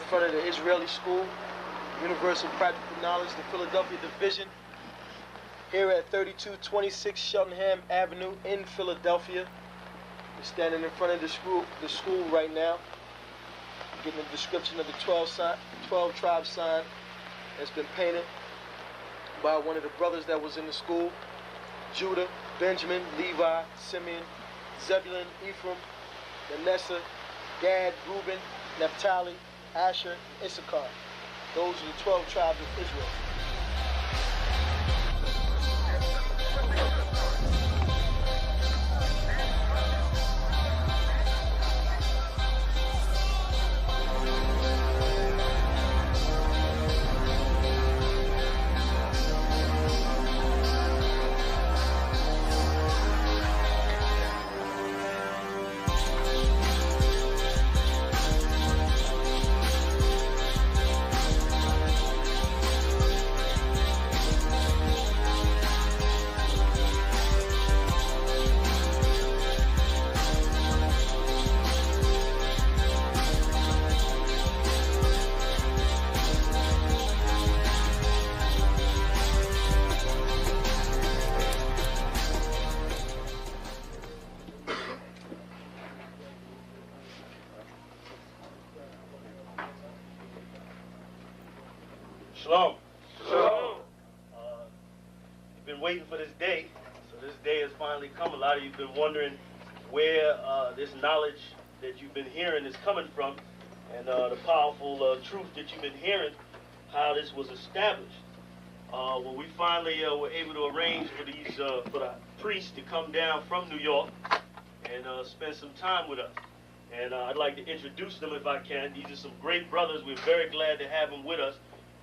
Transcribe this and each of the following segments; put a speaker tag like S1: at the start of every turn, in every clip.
S1: front of the Israeli School, Universal Practical Knowledge, the Philadelphia Division, here at 3226 Cheltenham Avenue in Philadelphia. We're standing in front of the school right now, getting a description of the 12 tribe sign that's been painted by one of the brothers that was in the school: Judah, Benjamin, Levi, Simeon, Zebulun, Ephraim, Manasseh, Gad, Reuben, Naphtali, Asher, Issachar. Those are the 12 tribes of Israel.
S2: Shalom. Shalom. You've been waiting for this day, so this day has finally come. A lot of you have been wondering where this knowledge that you've been hearing is coming from, and the powerful truth that you've been hearing, how this was established. Well, we finally were able to arrange for the priests to come down from New York and spend some time with us. And I'd like to introduce them if I can. These are some great brothers. We're very glad to have them with us.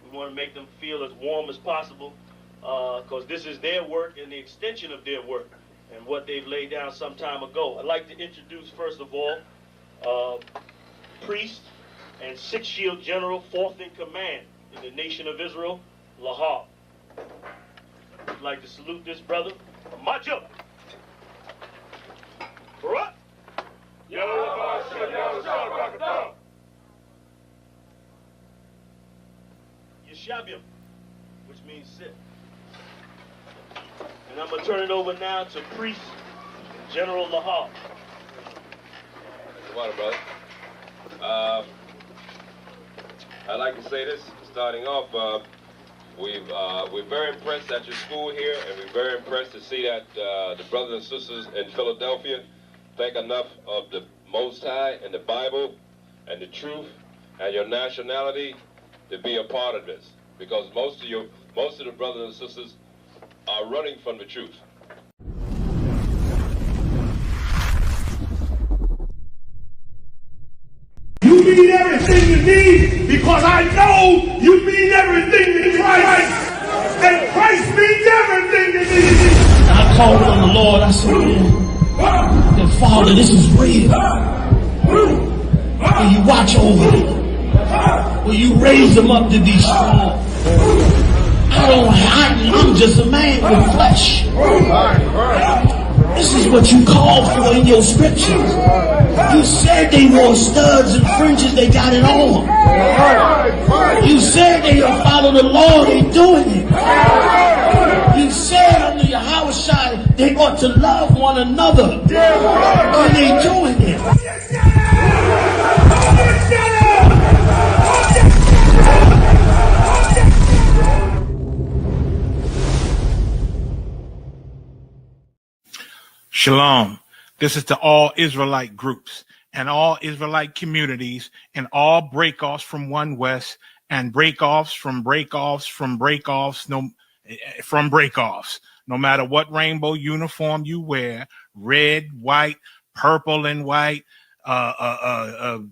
S2: We want to make them feel as warm as possible, because this is their work and the extension of their work and what they've laid down some time ago. I'd like to introduce, first of all, priest and Sixth Shield General, 4th in command in the nation of Israel, Lahab. I'd like to salute this brother. Macho. Barak. Yeshabim, which means sit. And I'm going to turn it over now to Priest General Lahab.
S3: Water, brother. I'd like to say this, starting off, we're very impressed at your school here, and we're very impressed to see that the brothers and sisters in Philadelphia think enough of the Most High and the Bible and the truth and your nationality to be a part of this, because most of the brothers and sisters are running from the truth.
S4: You mean everything to me because I know you mean everything to Christ, and Christ means everything to me.
S5: I called on the Lord. I said, man, Father, this is real. Will you watch over me? Will you raise them up to be strong? I'm just a man with flesh. This is what you called for in your scriptures. You said they wore studs and fringes, they got it on. You said they follow the law, they doing it. You said under your house shine, they ought to love one another, and they doing it.
S6: Shalom. This is to all Israelite groups and all Israelite communities and all breakoffs from One West and breakoffs from breakoffs from breakoffs from breakoffs. No matter what rainbow uniform you wear, red, white, purple and white, all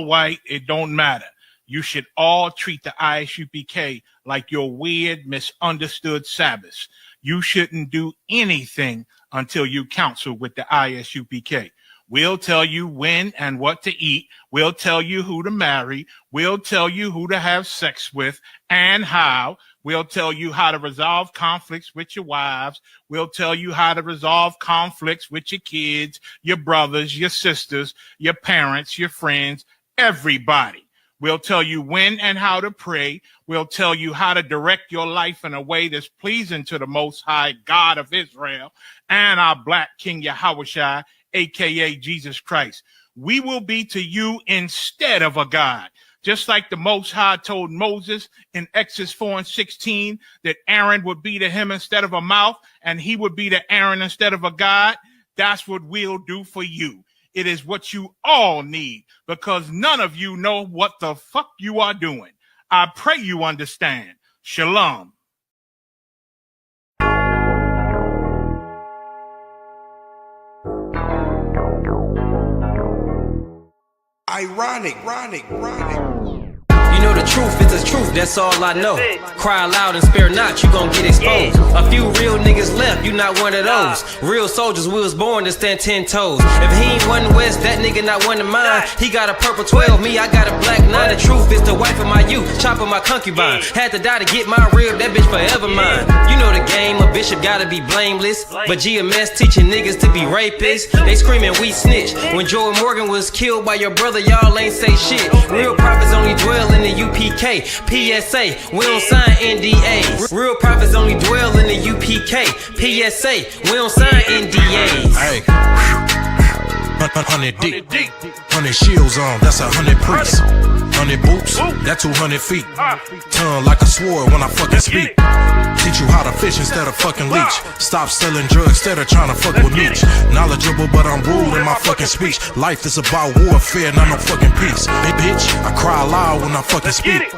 S6: white, it don't matter. You should all treat the ISUPK like your weird, misunderstood Sabbaths. You shouldn't do anything until you counsel with the ISUPK. We'll tell you when and what to eat. We'll tell you who to marry. We'll tell you who to have sex with and how. We'll tell you how to resolve conflicts with your wives. We'll tell you how to resolve conflicts with your kids, your brothers, your sisters, your parents, your friends, Everybody. We'll tell you when and how to pray. We'll tell you how to direct your life in a way that's pleasing to the Most High God of Israel and our Black King Yahushua, aka Jesus Christ. We will be to you instead of a God. Just like the Most High told Moses in Exodus 4:16 that Aaron would be to him instead of a mouth and he would be to Aaron instead of a God. That's what we'll do for you. It is what you all need because none of you know what the fuck you are doing. I pray you understand. Shalom.
S7: Ironic.
S8: You know the truth is the truth, that's all I know. Cry loud and spare not, you gon' get exposed. A few real niggas left, you not one of those. Real soldiers, we was born to stand 10 toes. If he ain't one West, that nigga not one of mine. He got a purple 12, me, I got a black 9. The truth is the wife of my youth, chopping my concubine. Had to die to get my rib, that bitch forever mine. You know the game, a bishop gotta be blameless. But GMS teaching niggas to be rapists. They screaming we snitch. When Joel Morgan was killed by your brother, y'all ain't say shit. Real prophets only dwell in the UPK, PSA, we don't sign NDAs. Real prophets only dwell in the UPK, PSA, we don't sign NDAs.
S7: Hey, 100 deep, 100 shields on, that's 100 priests. 100 boots, that's 200 feet. Tongue like a sword when I fucking speak. Teach you how to fish instead of fucking leech. Stop selling drugs instead of trying to fuck with Meech. Knowledgeable but I'm rude in my fucking speech. Life is about warfare, not no fucking peace. Bitch, I cry loud when I fucking speak.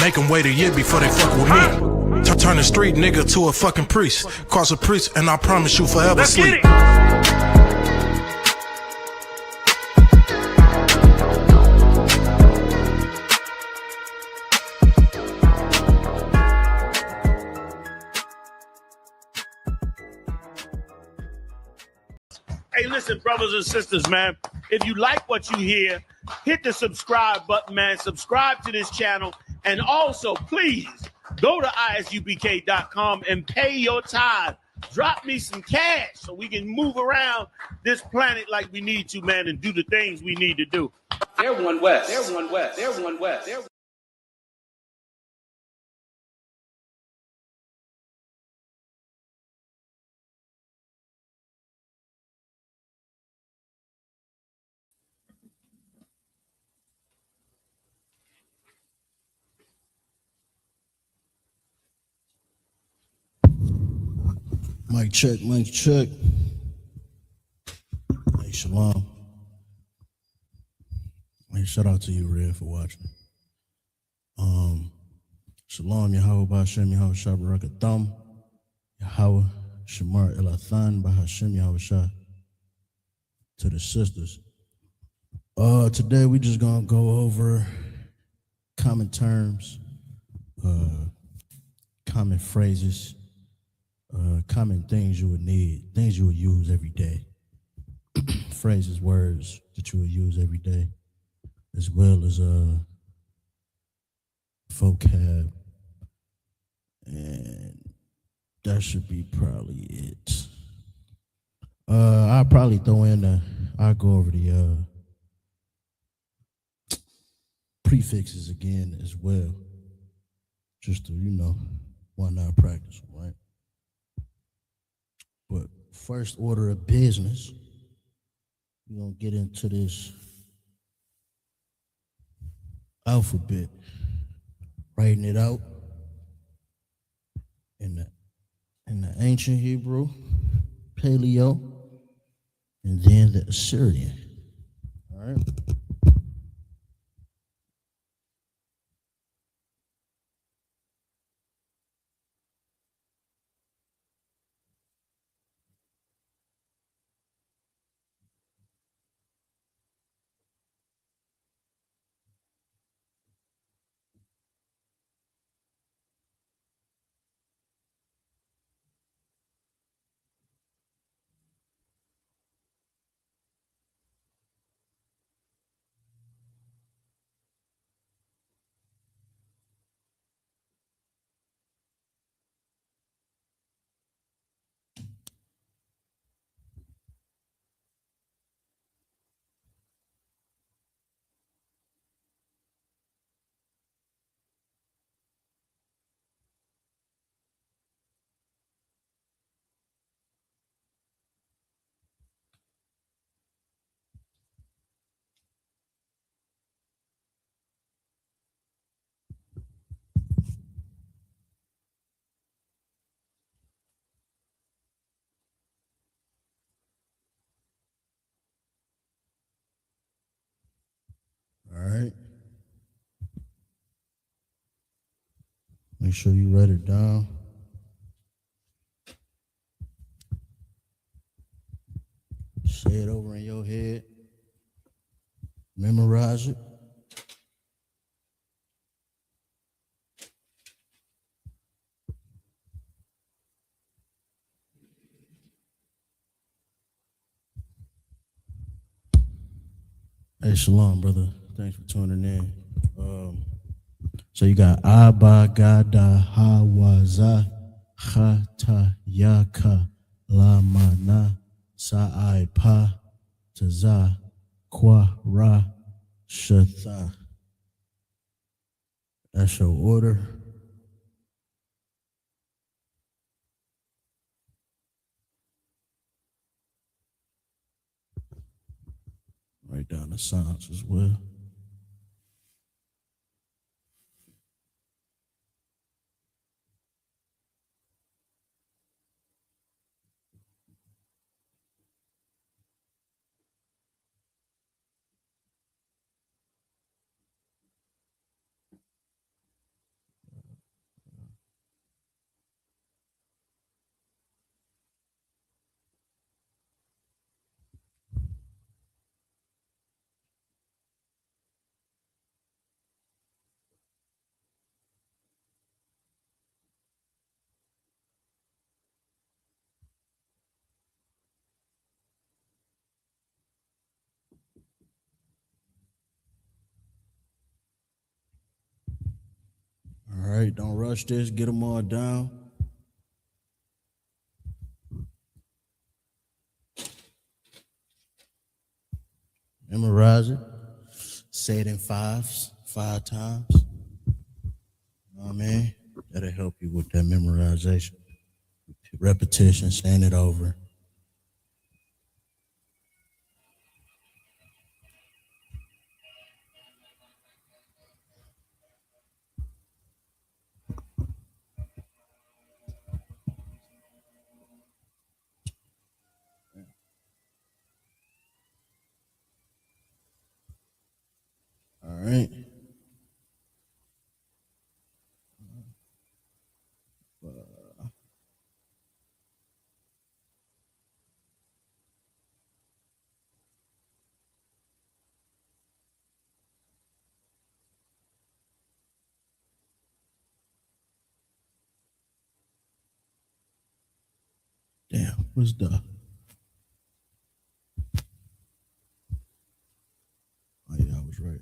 S7: Make them wait a year before they fuck with me. Turn a street nigga to a fucking priest. Cross a priest and I promise you forever sleep.
S4: Hey, listen, brothers and sisters, man. If you like what you hear, hit the subscribe button, man. Subscribe to this channel. And also, please, go to isupk.com and pay your tithe. Drop me some cash so we can move around this planet like we need to, man, and do the things we need to do.
S8: They're one West. They're one West. They're one West. They're
S5: Mic check, mic check. Hey, shalom. Hey, shout out to you, Red, for watching. Shalom, Yahweh Ba'Hashem, Yahweh Shah Barakatham, Yahweh Shamar Elathan, Ba'Hashem, Yahweh Shah. To the sisters. Today we just gonna go over common terms, common phrases, common things you would need, things you would use every day. Phrases, words that you would use every day, as well as vocab, and that should be probably it. I'll probably throw in I'll go over the prefixes again as well, just to, why not practice them, right? But first order of business, we're going to get into this alphabet, writing it out in the ancient Hebrew, Paleo, and then the Assyrian. All right. Make sure you write it down. Say it over in your head. Memorize it. Hey, shalom, brother. Thanks for tuning in. So you got Abba Gada Hawaza Chata Yaka Lamana Sa'ai Pa Taza Kwa Ra Shatha. That's your order. Write down the sounds as well. All right, don't rush this. Get them all down. Memorize it. Say it in fives, 5 times. You know what I mean? That'll help you with that memorization. Repetition, saying it over. All right. Damn, what's the? Oh yeah, I was right.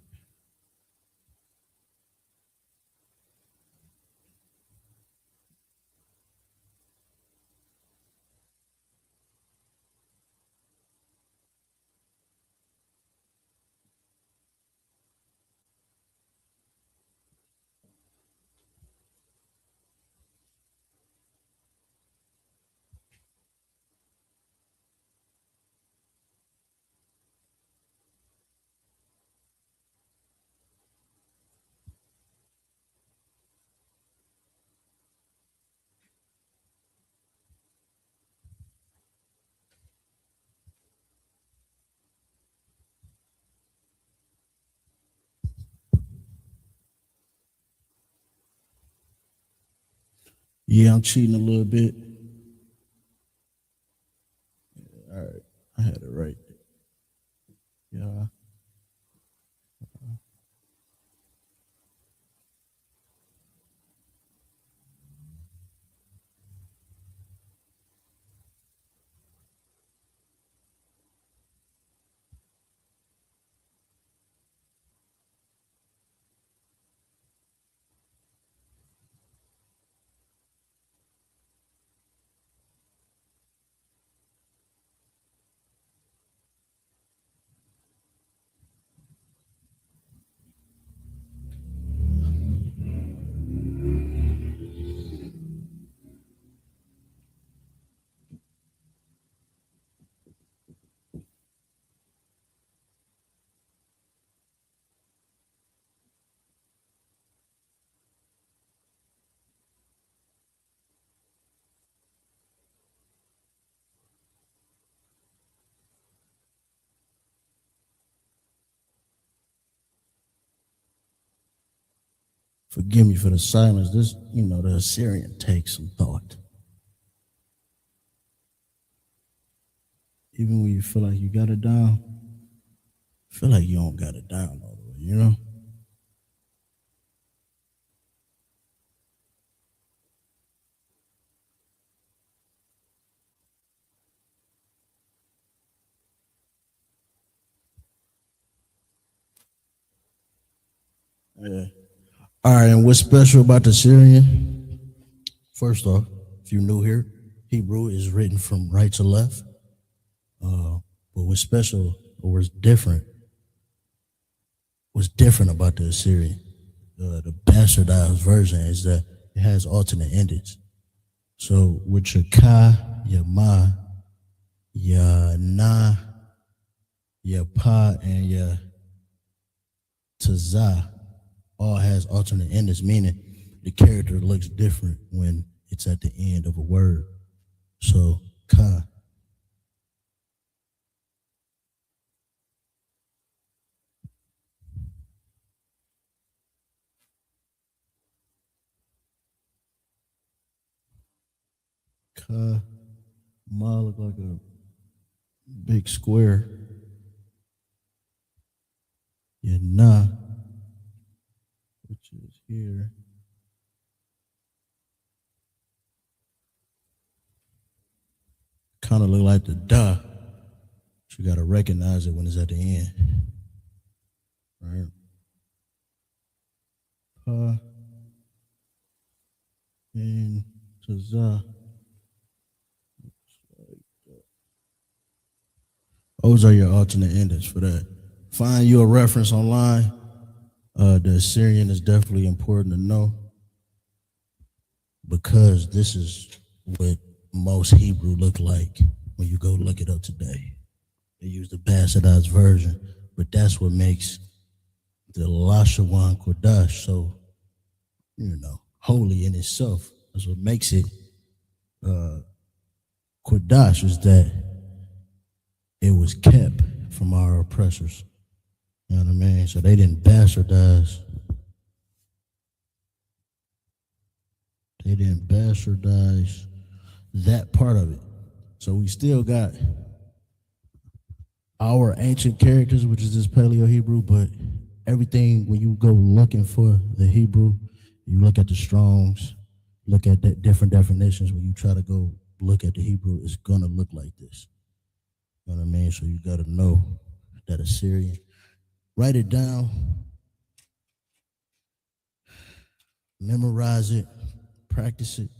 S5: Yeah, I'm cheating a little bit. All right, I had it right. Yeah. Forgive me for the silence. This, the Assyrian takes some thought. Even when you feel like you got it down, feel like you don't got it down all the way, Yeah. All right, and what's special about the Syrian? First off, if you're new here, Hebrew is written from right to left. But what's special or what's different about the Assyrian, the bastardized version, is that it has alternate endings. So with your ka, your ma, your na, your pa, and your taza all has alternate endings, meaning the character looks different when it's at the end of a word. So ka. Ka, ma look like a big square. Your na, which is here, kind of look like the da. But you got to recognize it when it's at the end. Right? Pa and taza. Those are your alternate endings for that. Find you a reference online. The Assyrian is definitely important to know because this is what most Hebrew look like when you go look it up today. They use the bastardized version, but that's what makes the Lashawan Qadash so, holy in itself. That's what makes it Qadash, is that it was kept from our oppressors. You know what I mean? So they didn't bastardize. They didn't bastardize that part of it. So we still got our ancient characters, which is this Paleo Hebrew, but everything, when you go looking for the Hebrew, you look at the Strongs, look at different definitions. When you try to go look at the Hebrew, it's gonna look like this. You know what I mean? So you gotta know that Assyrian. Write it down, memorize it, practice it.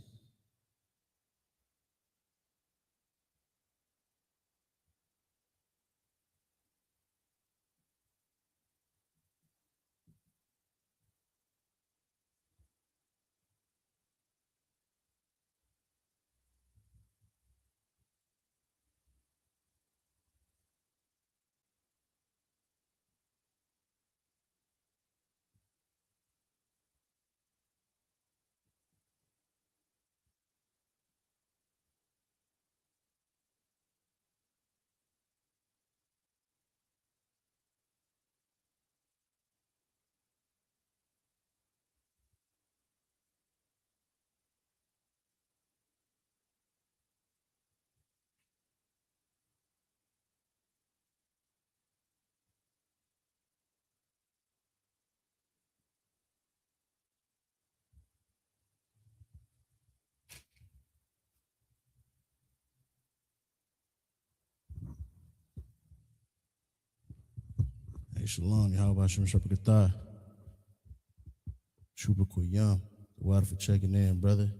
S5: Hey, Shalom, how about Shem Shepakatah? Trooper Kuyam, water for checking in, brother.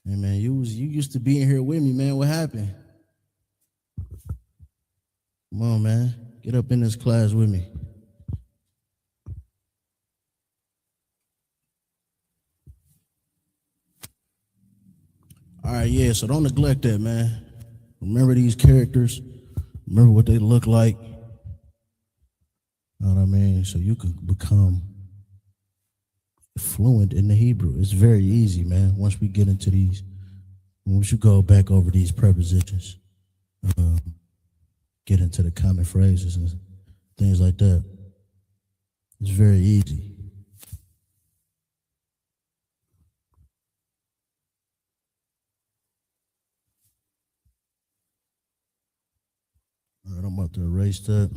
S5: Hey man, you used to be in here with me, man. What happened? Come on, man. Get up in this class with me. All right, yeah, so don't neglect that, man. Remember these characters. Remember what they look like. You know what I mean? So you can become fluent in the Hebrew. It's very easy, man. Once we get into these, once you go back over these prepositions, get into the common phrases and things like that, it's very easy. All right, I'm about to erase that.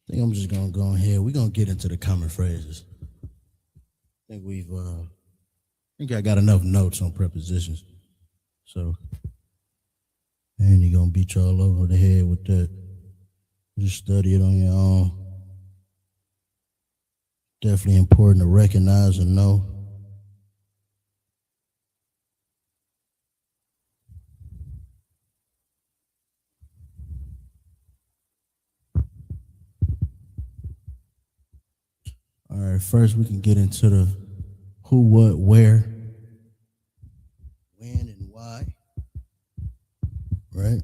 S5: I think I'm just gonna go ahead. We're gonna get into the common phrases. I think I think I got enough notes on prepositions. So and you're gonna beat you all over the head with that. Just study it on your own. Definitely important to recognize and know. All right, first we can get into the who, what, where, when, and why. Right?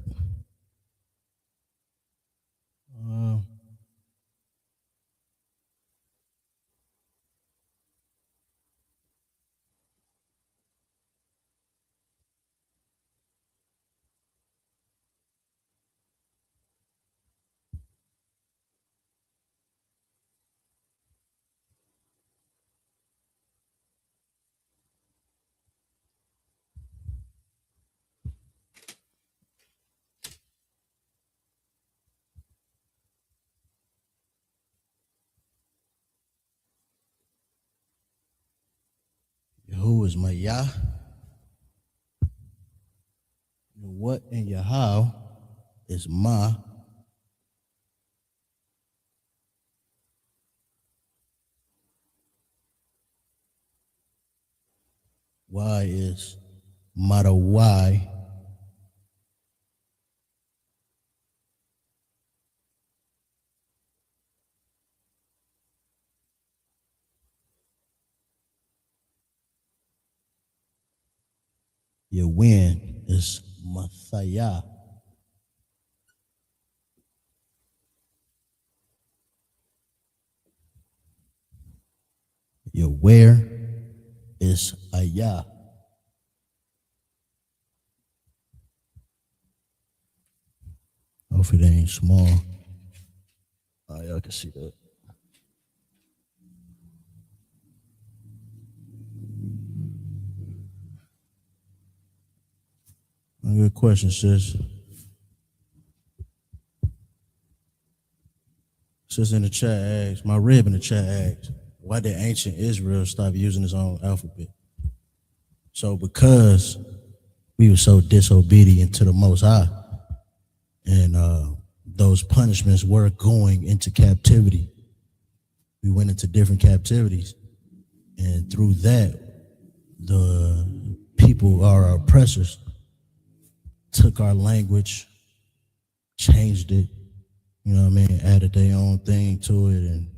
S5: Who is my Yah? Your what and your how is Ma. Why is Mata why. Your when is Mathaya. Your where is Ayah. Hopefully they ain't small. Y'all can see that. A good question, sis. Sis in the chat asks, my rib in the chat asks, why did ancient Israel stop using its own alphabet? So because we were so disobedient to the Most High, and those punishments were going into captivity. We went into different captivities, and through that, the people, our oppressors, took our language, changed it, you know what I mean, added their own thing to it, and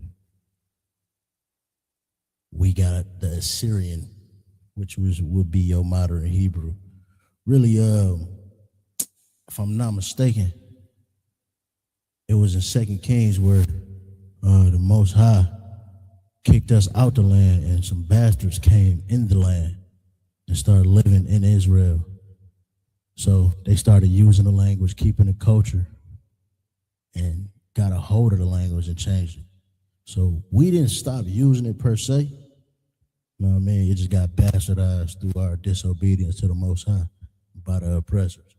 S5: we got the Assyrian, which would be your modern Hebrew. Really, if I'm not mistaken, it was in 2 Kings where the Most High kicked us out the land, and some bastards came in the land and started living in Israel. So they started using the language, keeping the culture, and got a hold of the language and changed it. So we didn't stop using it per se. You know what I mean? It just got bastardized through our disobedience to the Most High by the oppressors.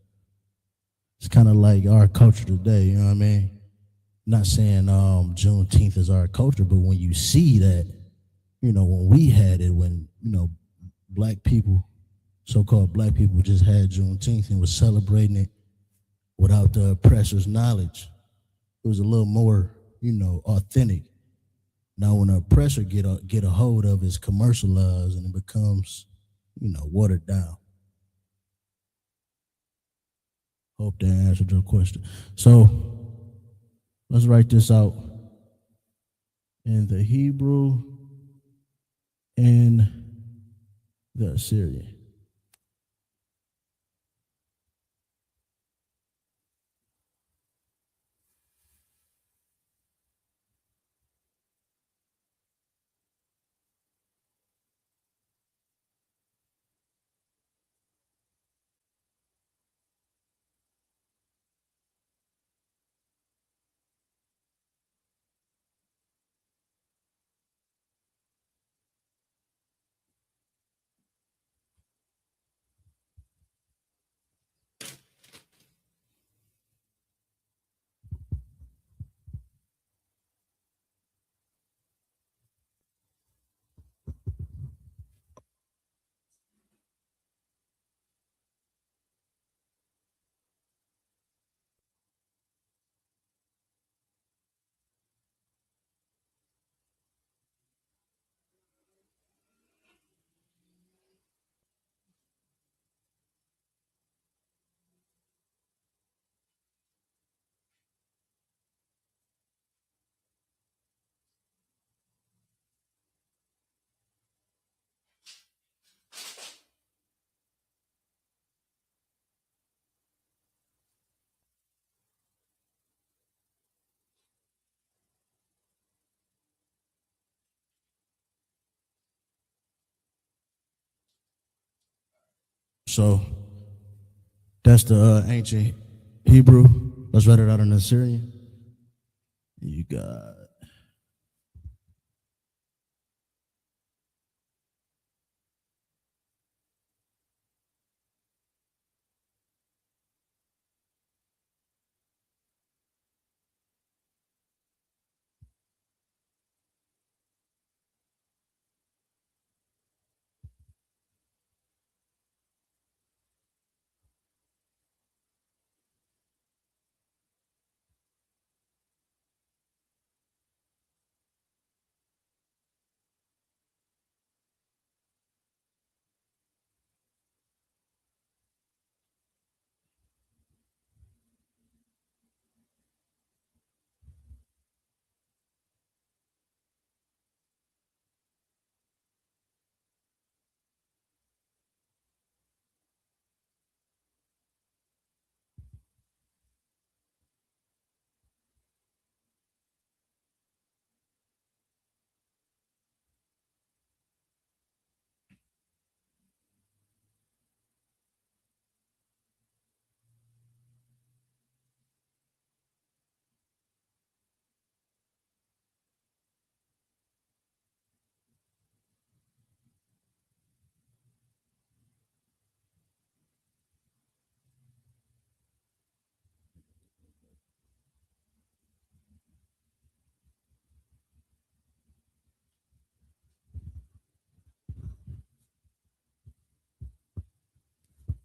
S5: It's kind of like our culture today, you know what I mean? Not saying Juneteenth is our culture, but when you see that, you know, when we had it, when, you know, black people, so-called black people just had Juneteenth and was celebrating it without the oppressor's knowledge. It was a little more, authentic. Now, when the oppressor get a hold of, it's commercialized and it becomes, watered down. Hope that answered your question. So let's write this out in the Hebrew and the Assyrian. So that's the ancient Hebrew. Let's write it out in the Assyrian. You got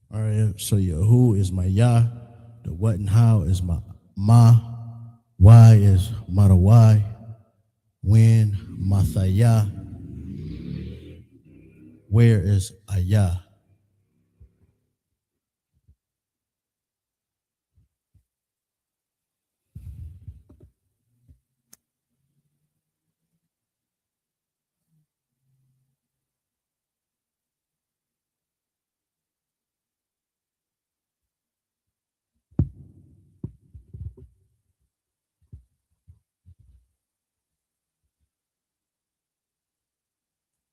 S5: all right. So your who is my Yah, the what and how is my Ma, why is Marawai, when Mathaya, where is Ayah.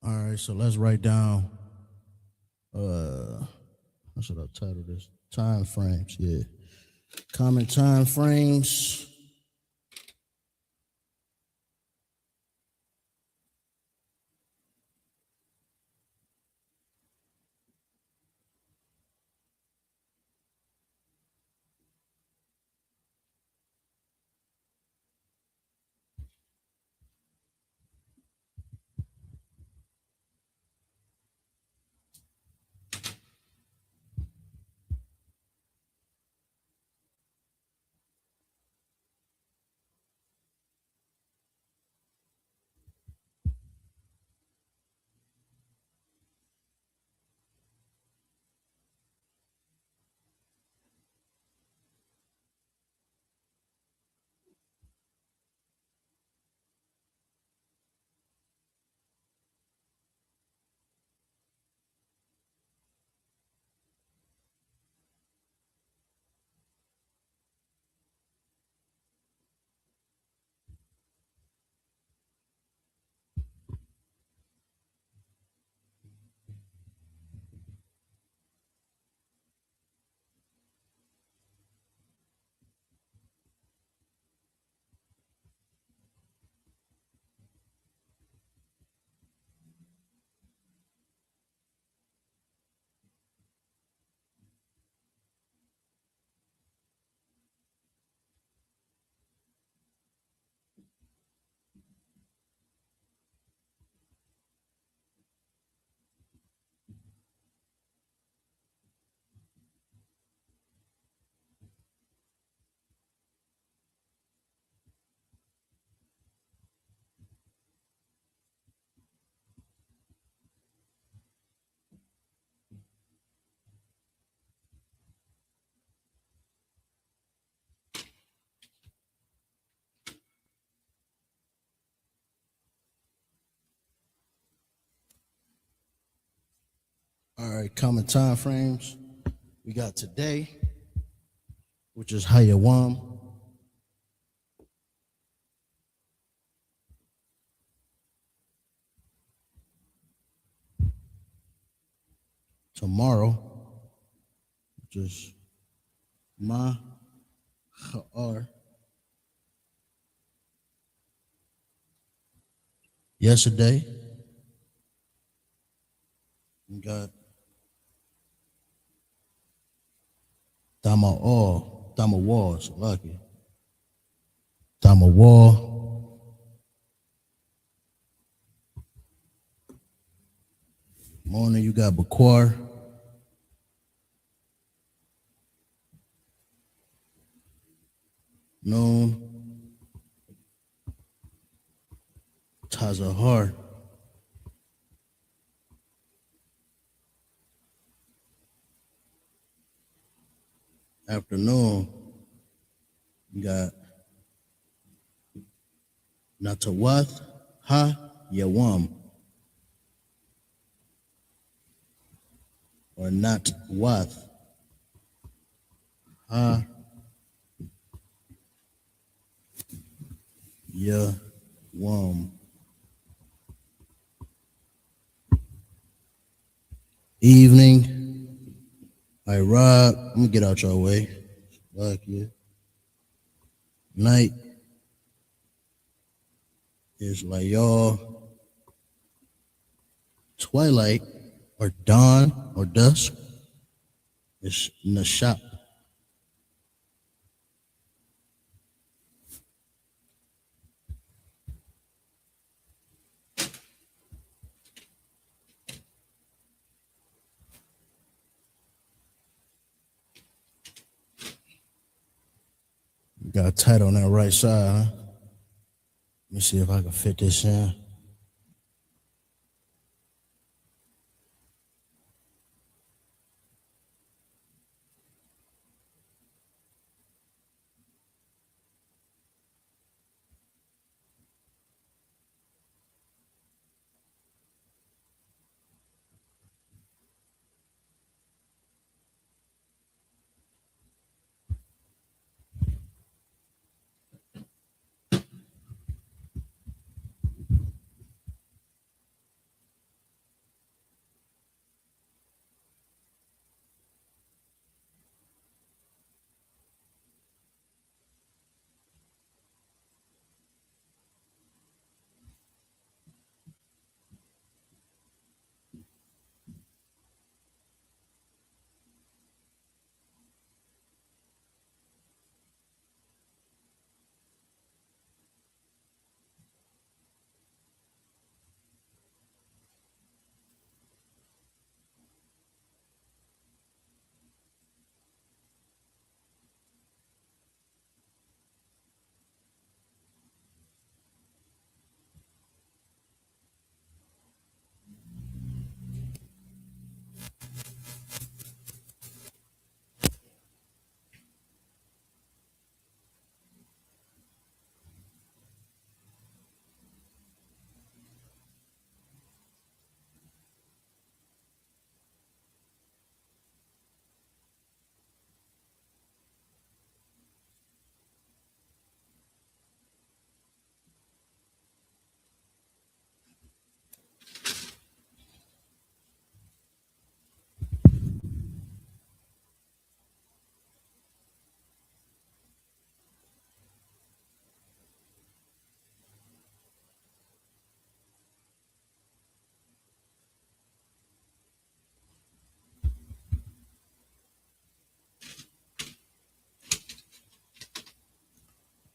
S5: All right, so let's write down. How should I title this? Time frames. Yeah, common time frames. All right, common time frames. We got today, which is Hayawam. Tomorrow, which is Ma Kha'ar. Yesterday, we got Dama War, lucky. Dama War. Morning, you got Bakwar. Noon, Tazahar. Afternoon, you got Natawath Ha Yawam, or Natwath Ha Yawam. Evening, all right, Rob, I'm gonna get out your way. Fuck you. Night is like y'all. Twilight or dawn or dusk is Nashap. Got tight on that right side, huh? Let me see if I can fit this in.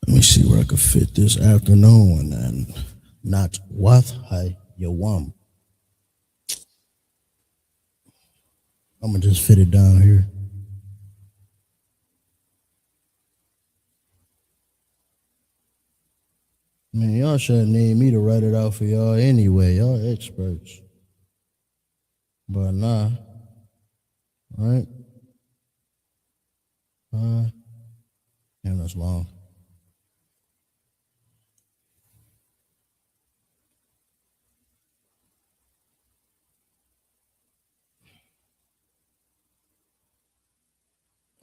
S5: Let me see where I can fit this afternoon and not Wath Hai Yawam. I'm gonna just fit it down here. Man, y'all shouldn't need me to write it out for y'all anyway. Y'all experts. But nah, right? Damn, that's long.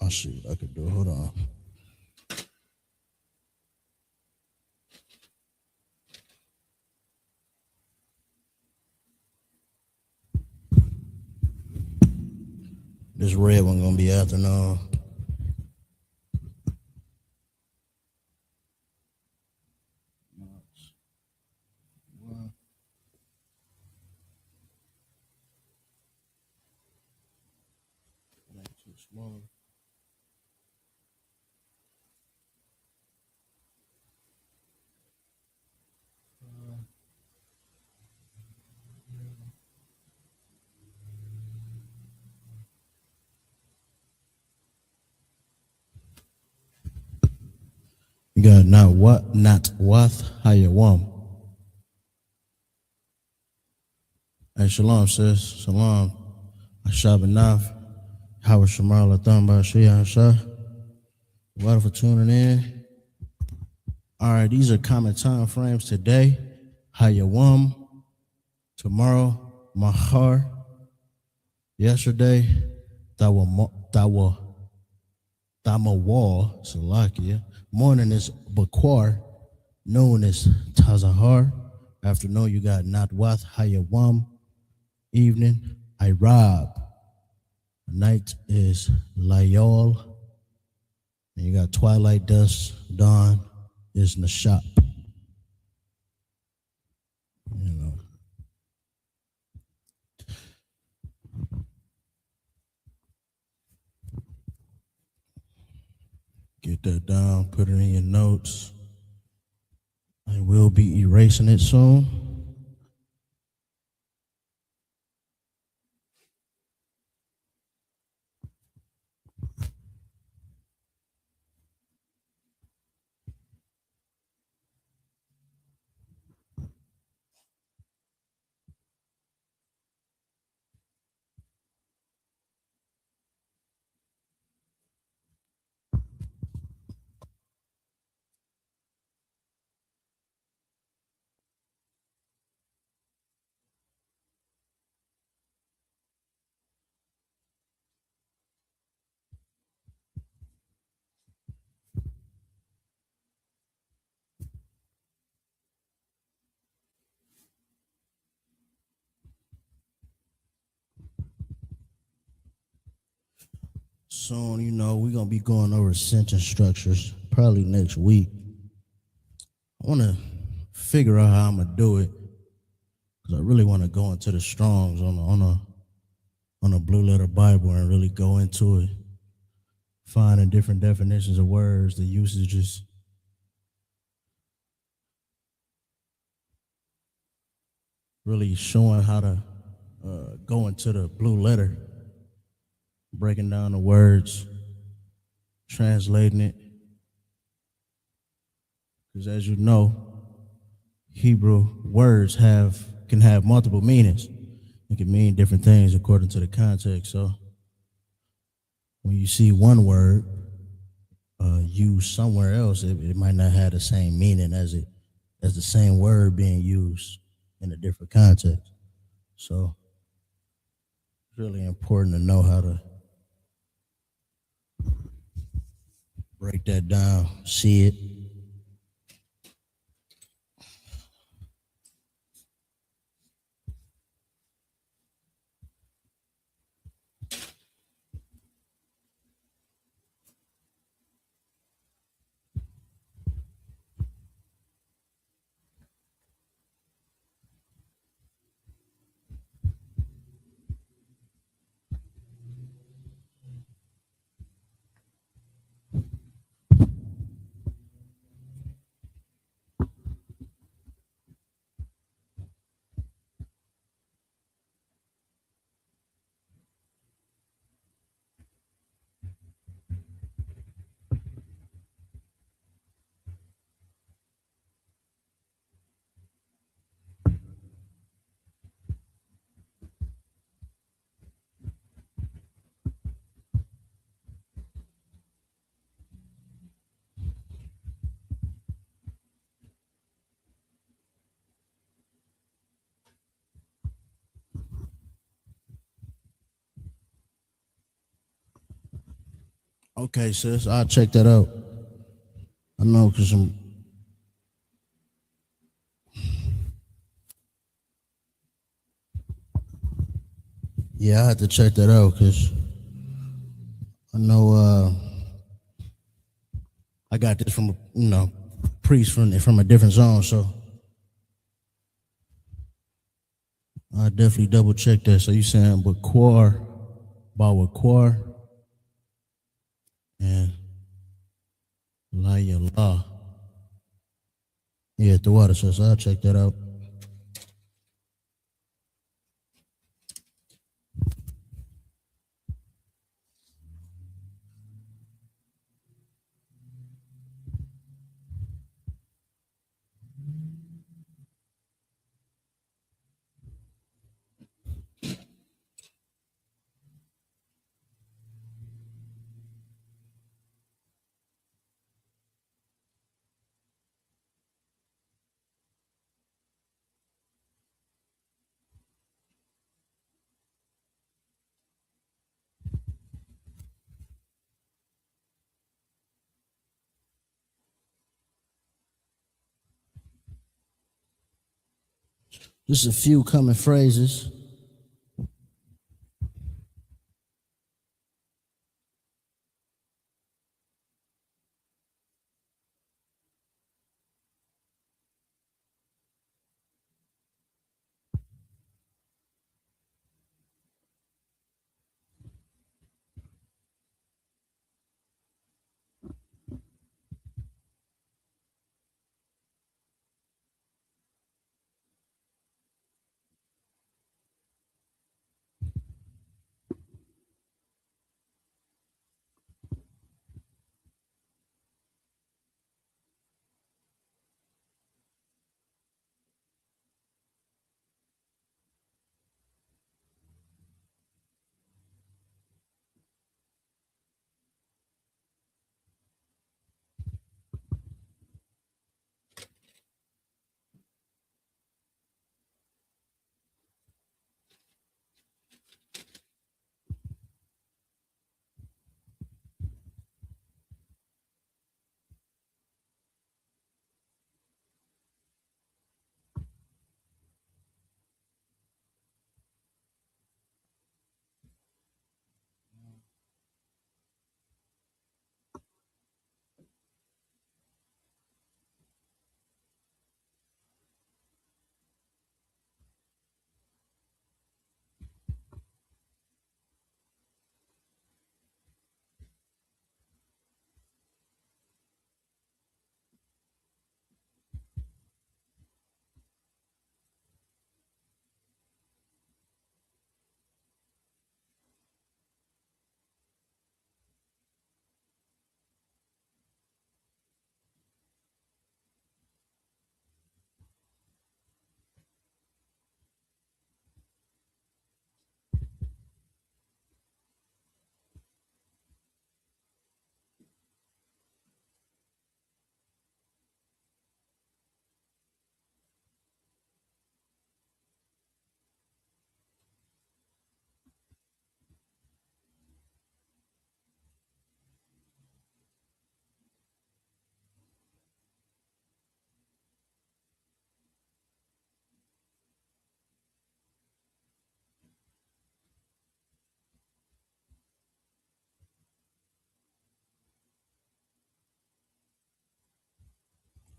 S5: I'll see what I could do. Hold on. This red one gonna be afternoon. Too small. You got not wath hayawam. Hey, shalom, sis. Shalom. Ashabanaf. How was Shamar Latham Bashia Hasha? What for tuning in? All right, these are common time frames today. Hayawam. Tomorrow, Mahar. Yesterday, Thamawal, Salakia. Morning is Bakwar. Noon is Tazahar. Afternoon, you got Natwath Hayawam. Evening, Irab. Night is Layol. And you got twilight dusk. Dawn is Nashap. You know. Get that down, put it in your notes. I will be erasing it soon. Soon, you know, we're going to be going over sentence structures probably next week. I want to figure out how I'm going to do it because I really want to go into the Strongs on a blue letter Bible and really go into it, finding different definitions of words, the usages. Really showing how to go into the blue letter, breaking down the words, translating it. Because as you know, Hebrew words can have multiple meanings. It can mean different things according to the context. So when you see one word used somewhere else, it might not have the same meaning as the same word being used in a different context. So it's really important to know how to break that down, see it. Okay, sis, I'll check that out. I know, cause I had to check that out, cause I know I got this from priest from a different zone, so I definitely double check that. So you saying Bakwar, Bawakwar, and Layala. Yeah, the water, so I'll check that out. Just a few common phrases.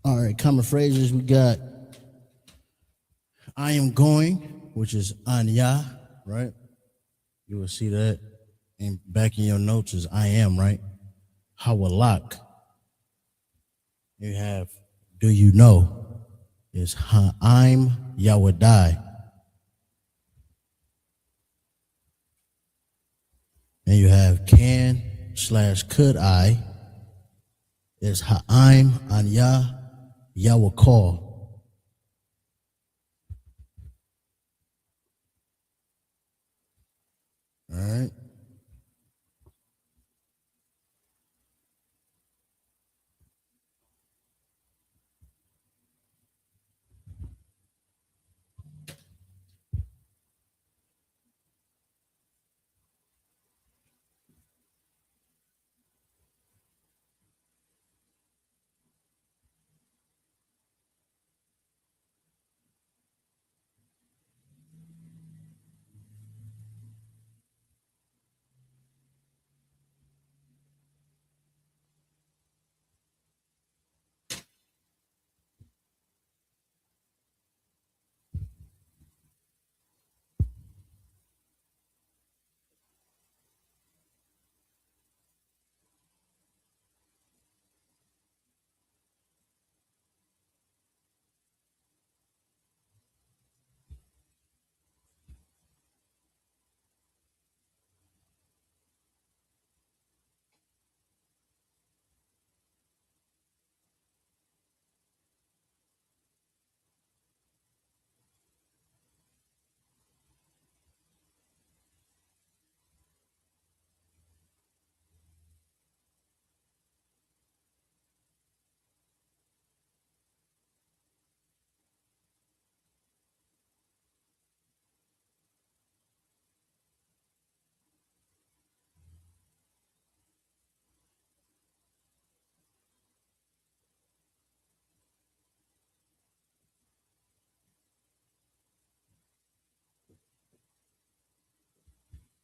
S5: All right, common phrases we got. I am going, which is anya, right? You will see that. And back in your notes is I am, right? Hawalak. You have do you know is ha'im yawadai. And you have can/could I is ha'im anya yawakal. All right.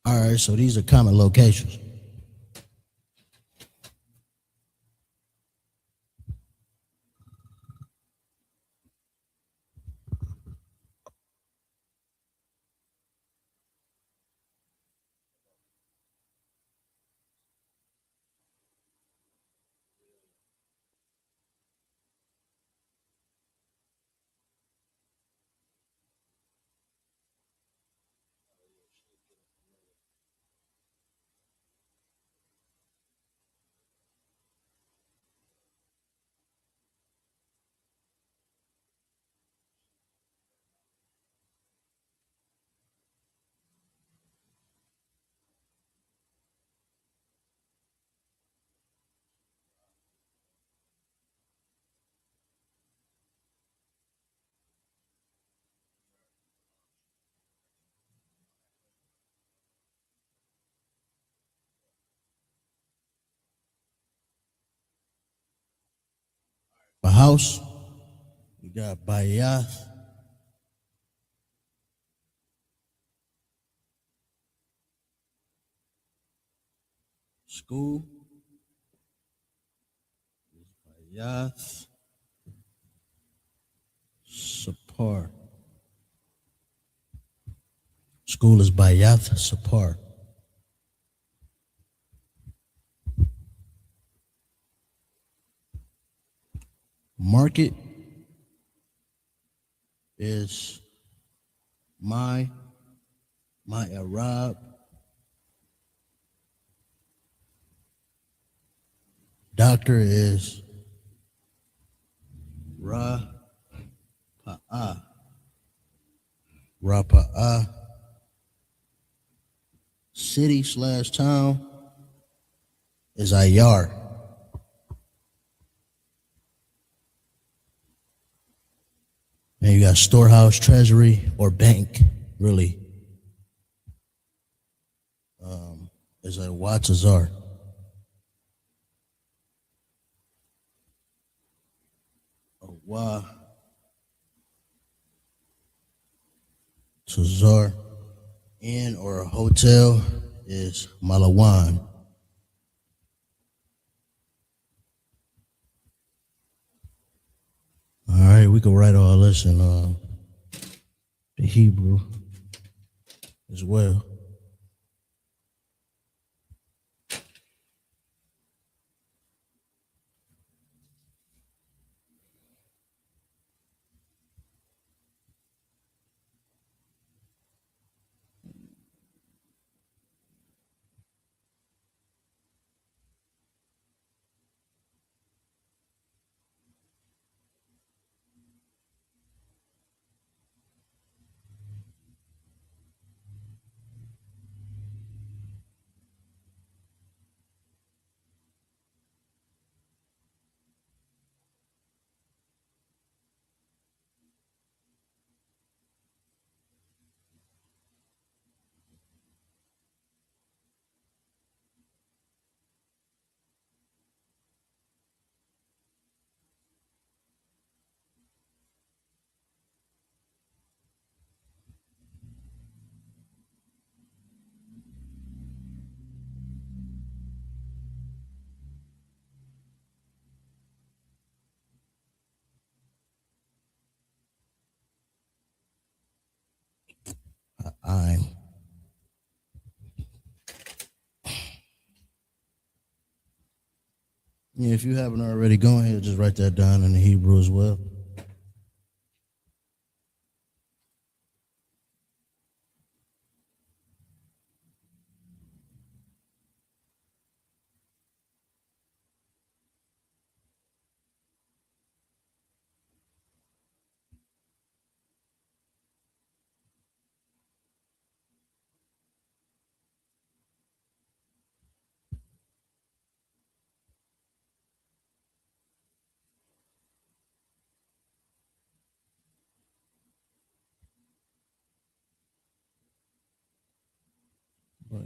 S5: All right, so these are common locations. A house, you got Bayath. School, Bayath. Sapar. School is Bayath Sapar. Market is my Arab. Doctor is Rapa'a. Rapa'a. City / town is Ayar. And you got storehouse, treasury, or bank, really. Is a Watazar. Tazar. Inn or a hotel is Malawan. All right, we can write all this in the Hebrew as well. I'm. Yeah, if you haven't already, go ahead, just write that down in the Hebrew as well.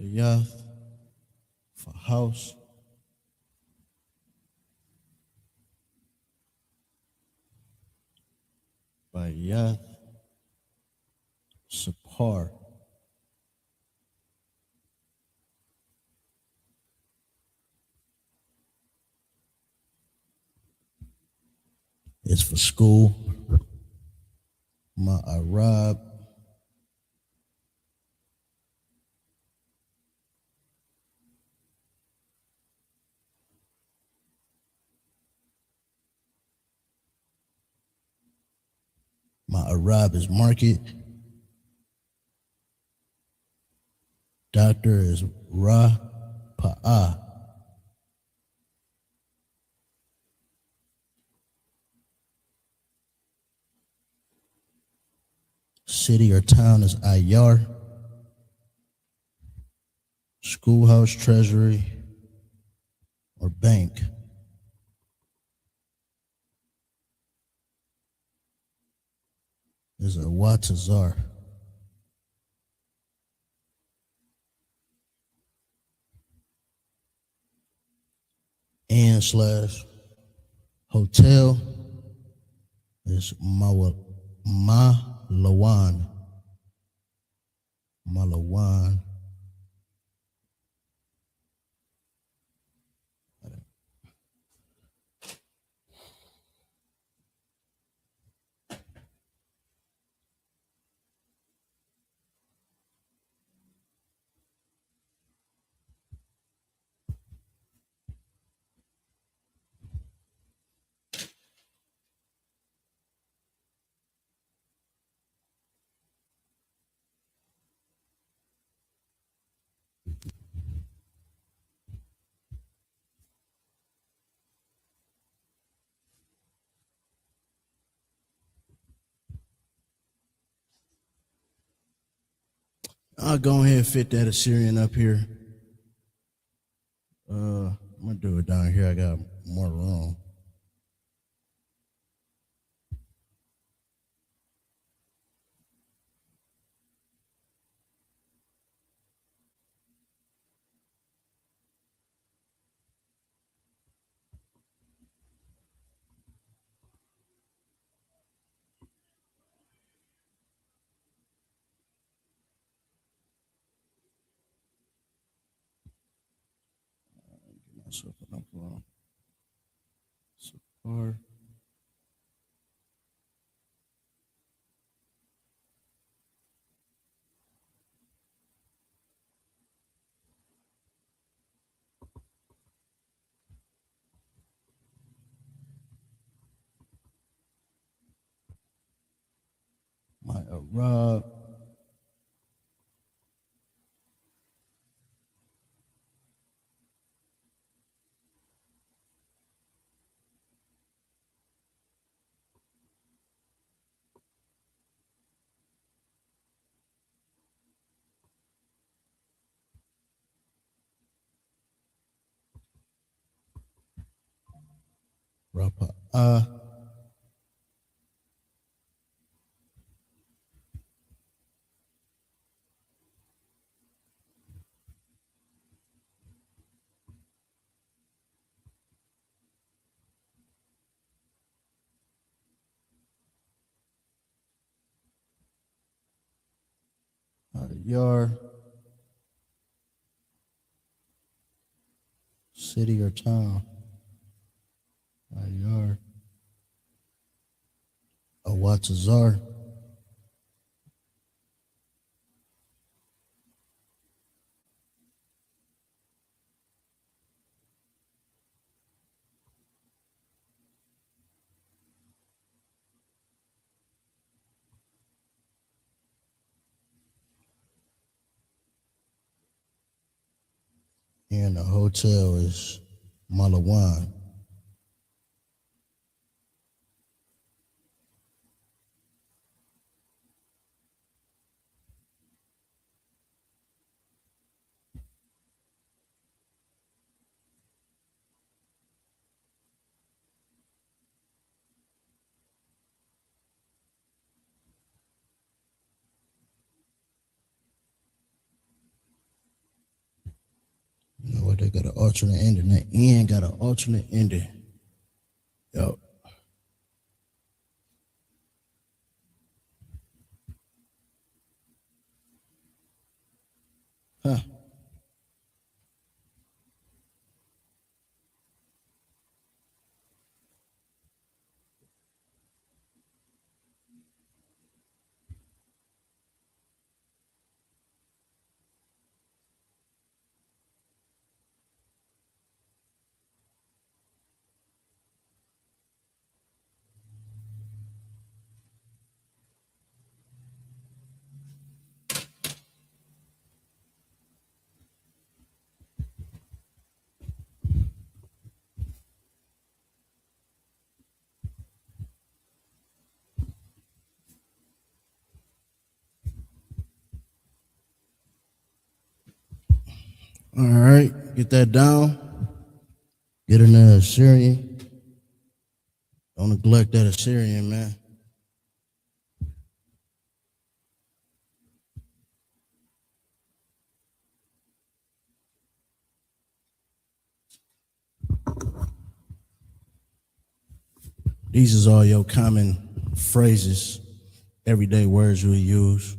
S5: Yath for house. Yath Sapar. is for school. Ma'arab. Ma'arab is market. Doctor is Ra-Pa'a. City or town is Ayar. Schoolhouse, treasury, or bank is a Watazar. And slash hotel is Malawan. Malawan. I'll go ahead and fit that Assyrian up here. I'm gonna do it down here. I got more room. Get myself enough room. Support. My Arab. Rapa. Yar. City or town. Yar. Awatazar. And the hotel is Malawan. You know what? They got an alternate ending. That end got an alternate ending. Yo. Huh. All right, get that down. Get in the Assyrian. Don't neglect that Assyrian, man. These is all your common phrases, everyday words we use.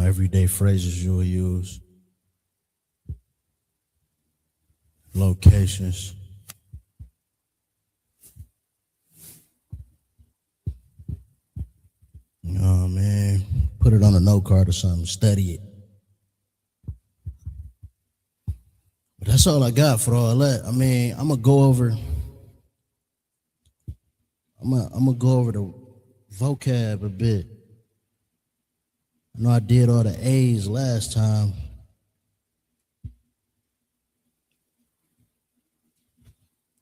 S5: Everyday phrases you'll use. Locations. Man. Put it on a note card or something. Study it. But that's all I got for all that. I mean, I'm gonna go over the vocab a bit. I know I did all the A's last time.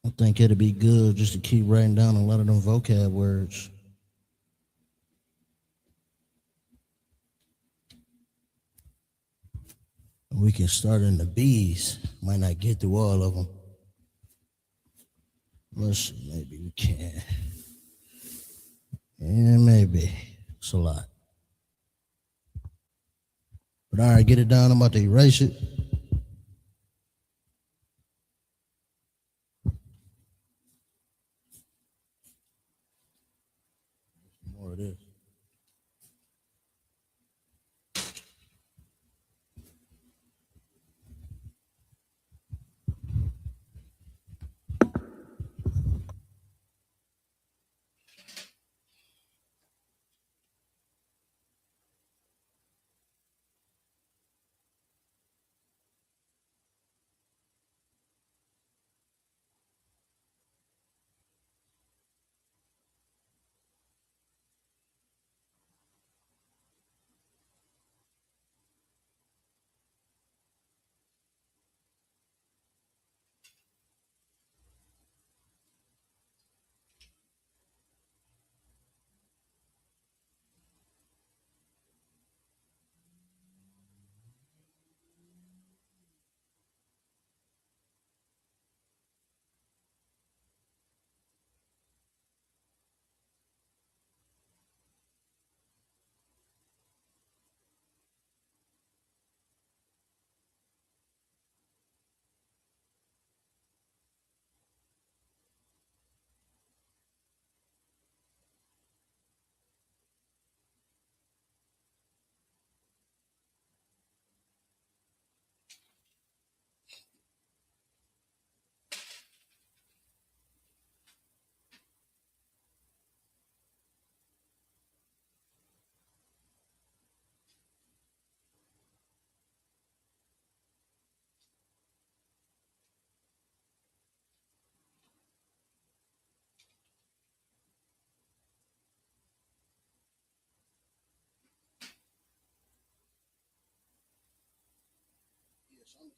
S5: I think it'd be good just to keep writing down a lot of them vocab words. We can start in the B's. Might not get through all of them. Maybe we can. Yeah, maybe. It's a lot. But all right, get it down. I'm about to erase it. More of this.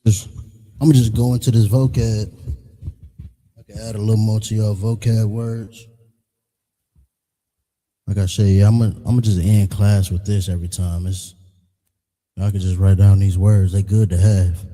S5: I'm gonna just go into this vocab. I can add a little more to your vocab words. Like I say, I'm gonna just end class with this every time. Y'all can just write down these words. They're good to have.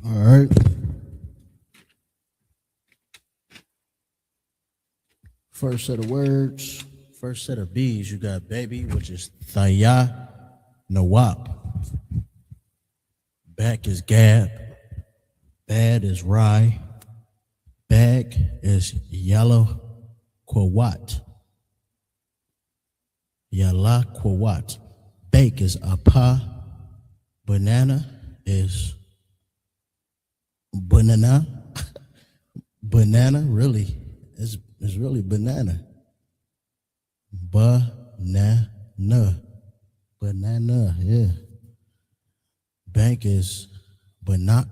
S5: All right. First set of words, first set of B's, you got baby, which is Thaya Nawap. Back is Gab. Bad is Rye. Bag is Yellow Quawat. Yala Quawat. Bake is Apa. Banana is Banana. Banana, really. It's really banana. Banana. Banana, yeah. Bank is Banak.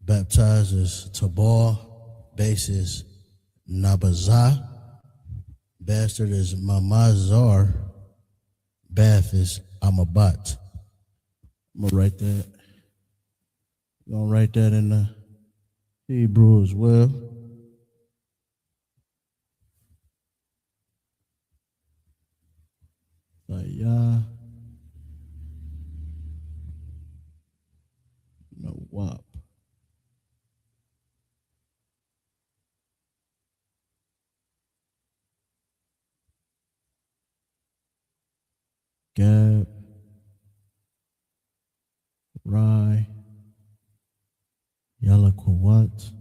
S5: Baptized is Tabor. Base is Nabaza. Bastard is Mamazar. Bath is Amabat. I'm gonna write that. I'm gonna write that in the Hebrew as well. Thaya Nawap. Gab, Rye, Yalla Quwat,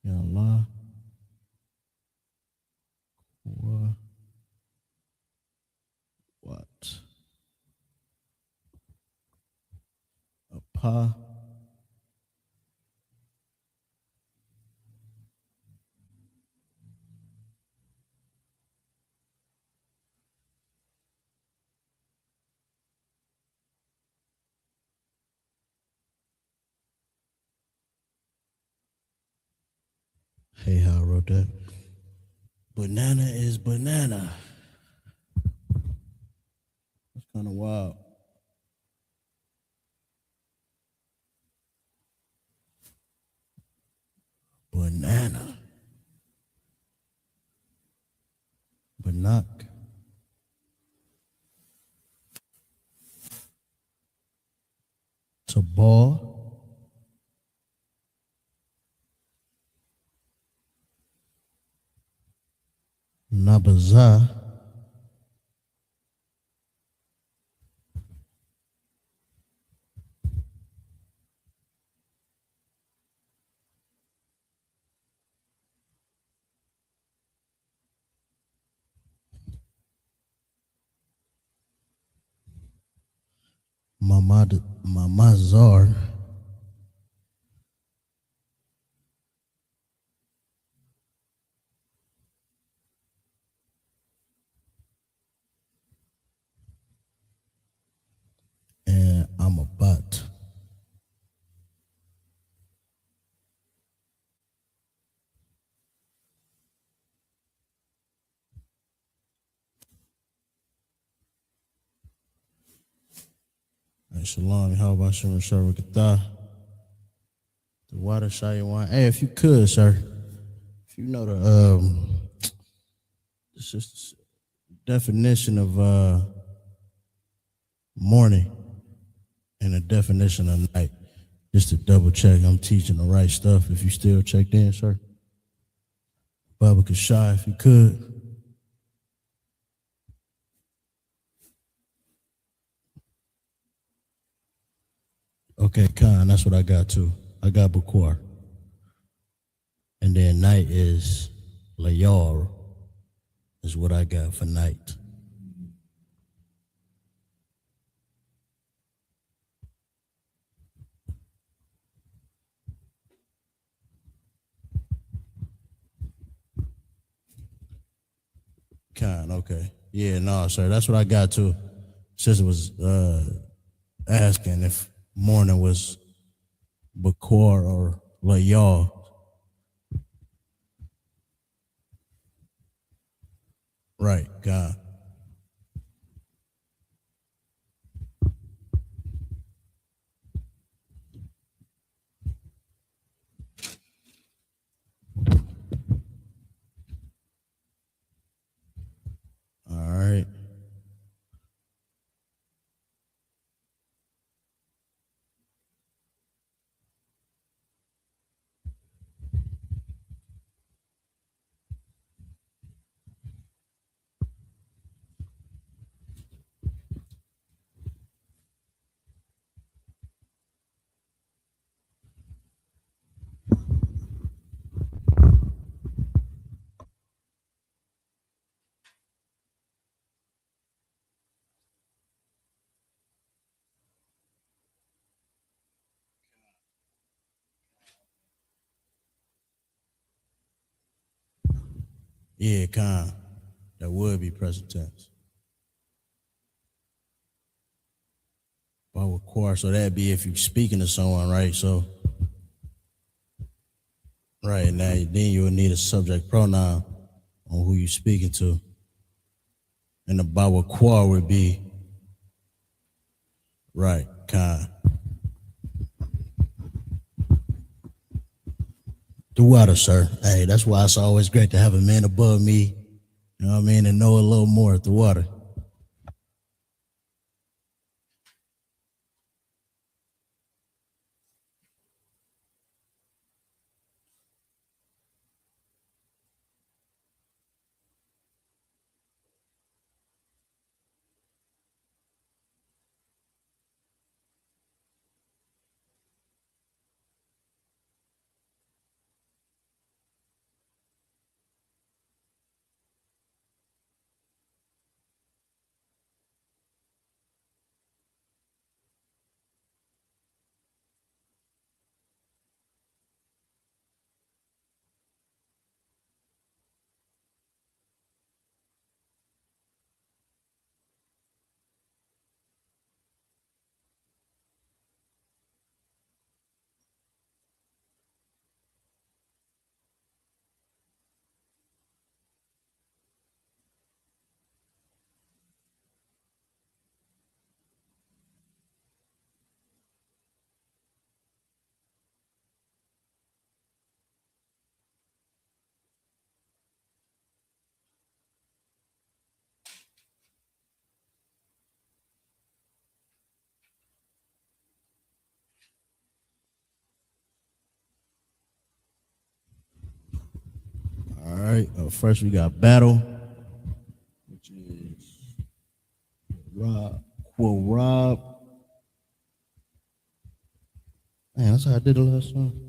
S5: Yalla Quwat, Apa, hey, how I wrote that. Banana is banana. That's kind of wild. Banana. Banak. Tabor. Nabaza. Mamazar. And Amabat. Shalom, how about Shem Sharikata? The water Shayawan. Hey, if you could, sir, if you know it's just definition of morning and the definition of night, just to double check I'm teaching the right stuff. If you still checked in, sir. Baba Kashai, if you could. Okay, Khan, that's what I got too. I got Bukwar. And then night is Layar, is what I got for night. Khan, okay. Yeah, no, sir, that's what I got too. Sister was asking if morning was Bukwar or Layar. Right, God. Yeah, kind. That would be present tense. Bawakar, so that'd be if you're speaking to someone, right? So, right, now then you would need a subject pronoun on who you're speaking to. And the Bawakar would be, right, kind. The water, sir. Hey, that's why it's always great to have a man above me, you know what I mean, and know a little more at the water. All right, first we got battle, which is Rob. Well, Rob. Man, that's how I did the last time.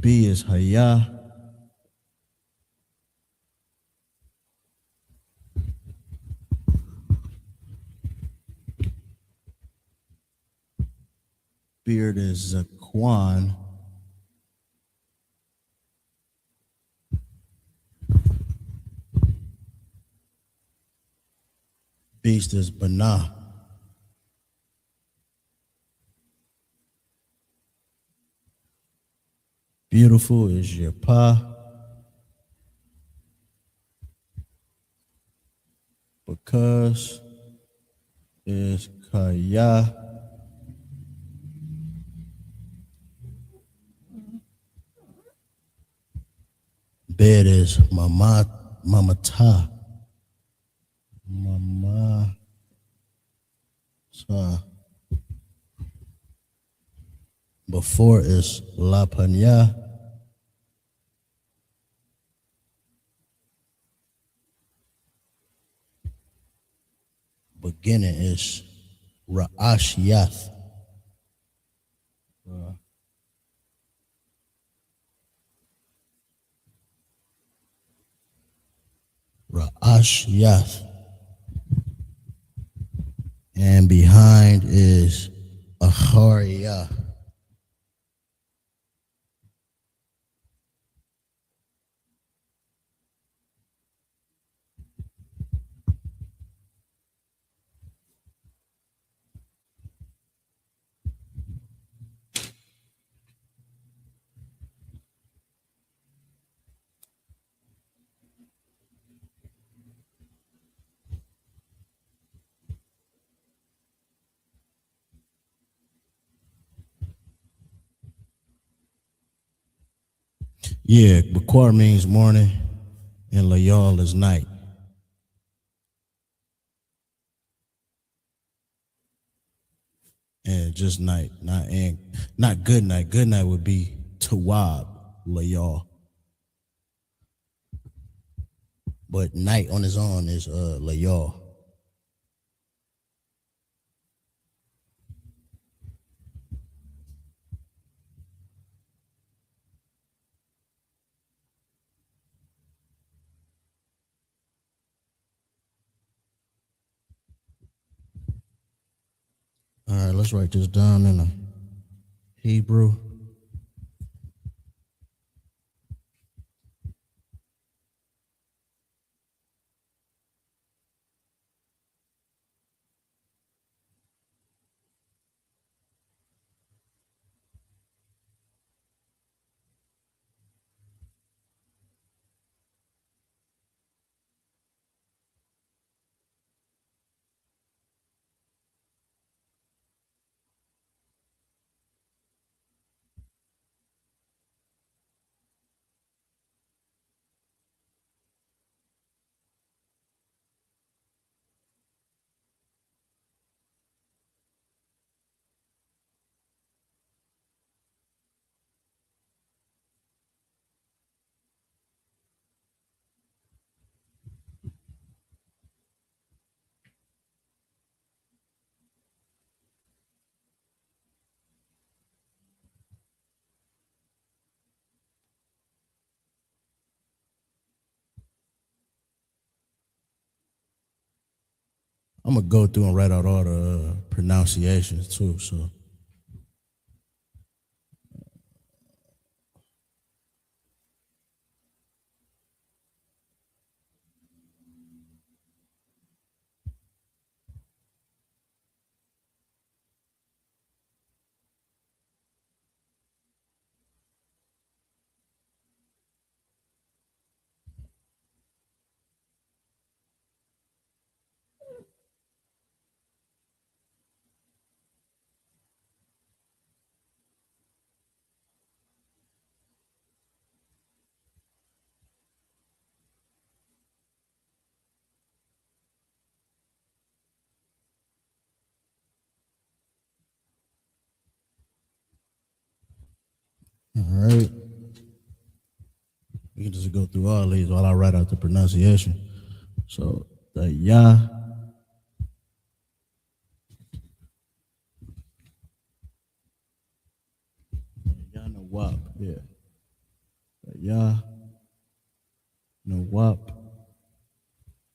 S5: B is Haya. Beard is Zaquan. Beast is Bana. Beautiful is Yapa. Because is Kaya. Bed is Mamata. Mama. Before is La Panya. Beginning is Ra'ashiyath. Ra'ashiyath. And behind is Achariyah. Yeah, Bakwar means morning and Layal is night. And just night, not good night. Good night would be Tawab, Layal. But night on his own is Layal. let's write this down in a Hebrew. I'm gonna go through and write out all the pronunciations too. So all right, we can just go through all these while I write out the pronunciation. So the ya, ya no wap, yeah. The ya no wap,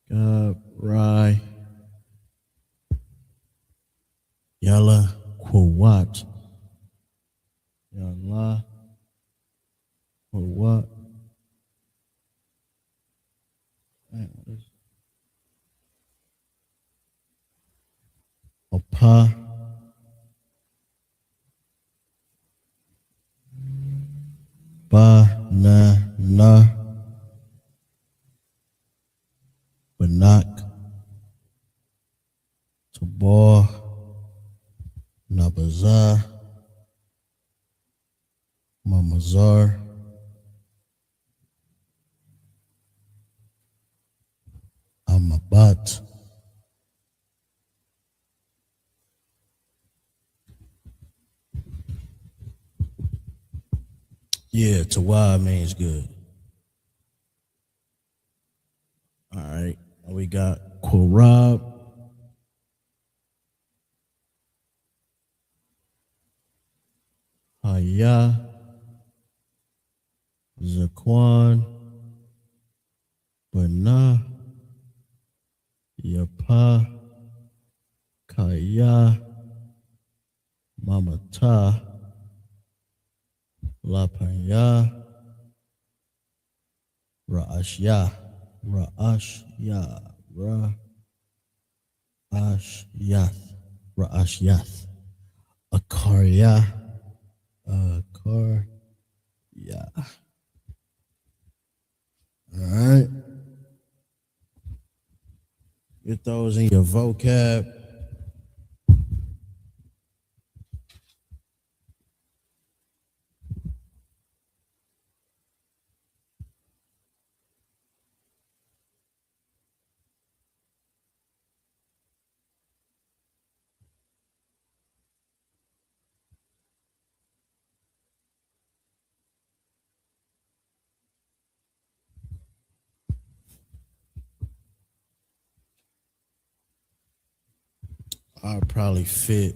S5: gab, rai, yalla, quwat, yalla, quwat. Opa, ba, na, banak, tabor, nabazar, mamazar, amabat. Yeah, Tawa means good. All right. We got Korab, Haya, Zaquan, Bana, Yapa, Kaya, Mamata, Lapaya, Ra'ashya, Ra'ashya, Ra'ashyath, Ra'ashyath, Akarya, Akarya. All right. Get those in your vocab. I'll probably fit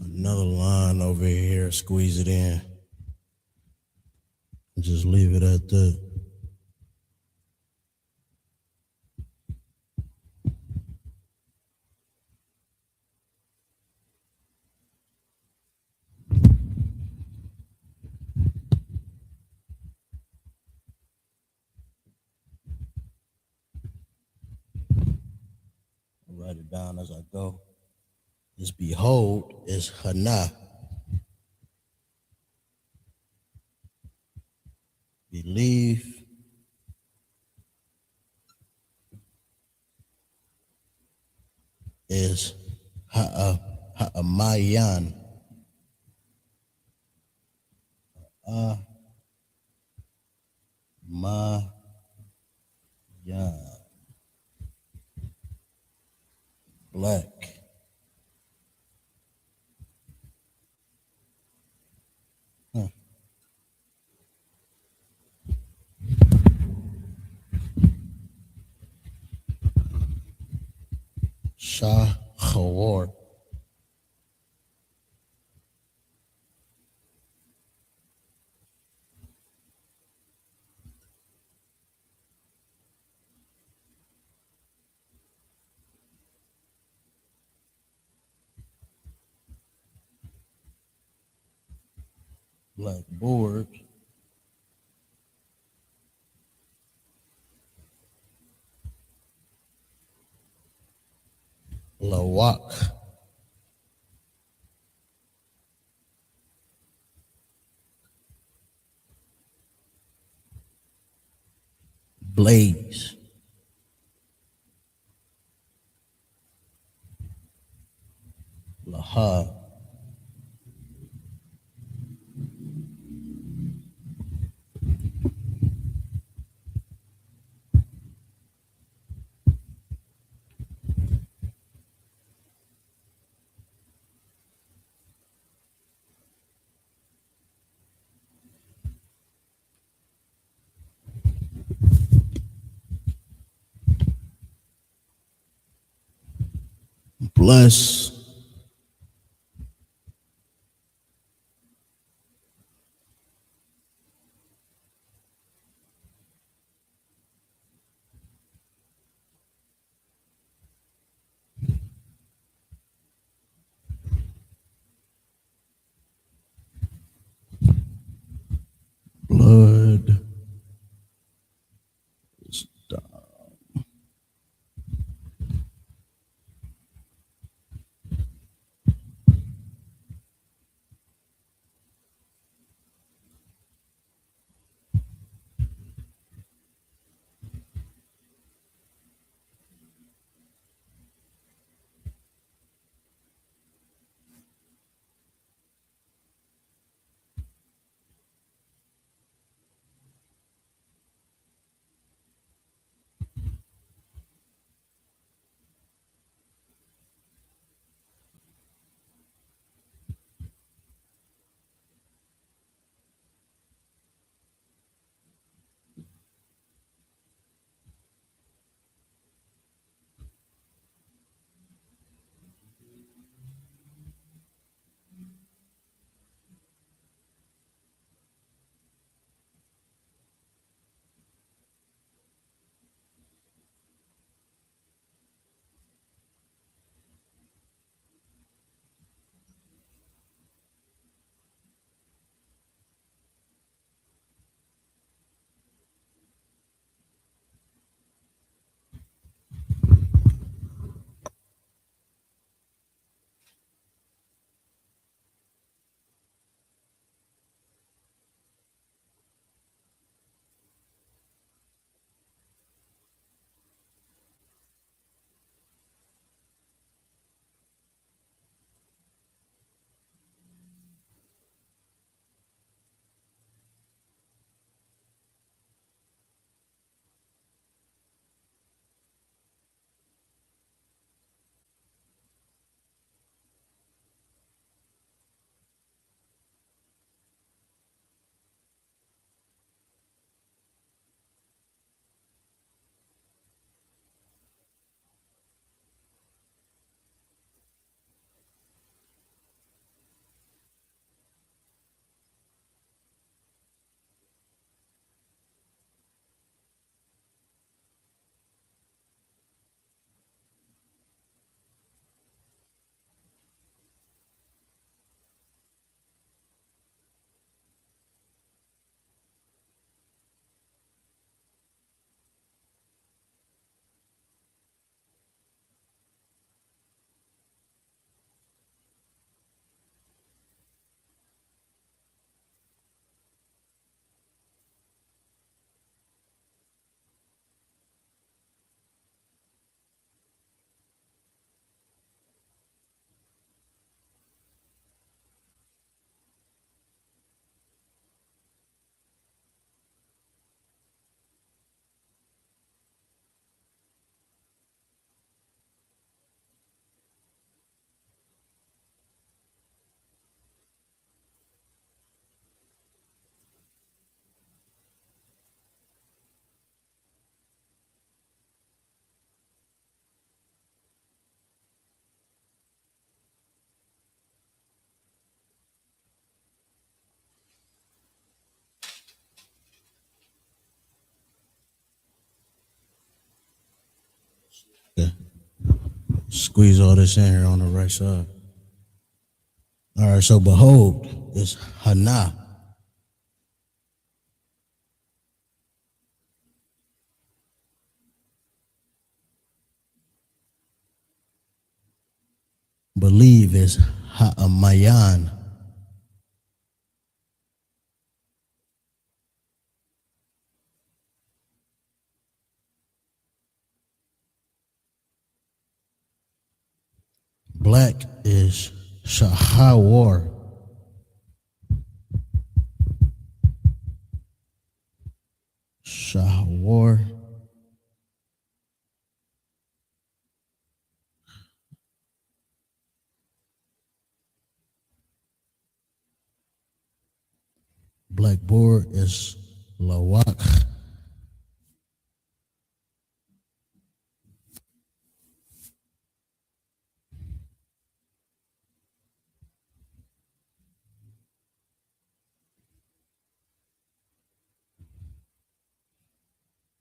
S5: another line over here, squeeze it in, and just leave it at that. write it down as I go. Is behold is Hana. Believe is Ha'amayan. Mayan. Black. Shah Khawar. Blackboard. Lawak. Blaze. Laha. Bless. Blood. Okay. Squeeze all this in here on the right side. All right, so behold is Hana. Believe is Ha'amayan. Black is Shahawar. Shahawar. Blackboard is Lawak.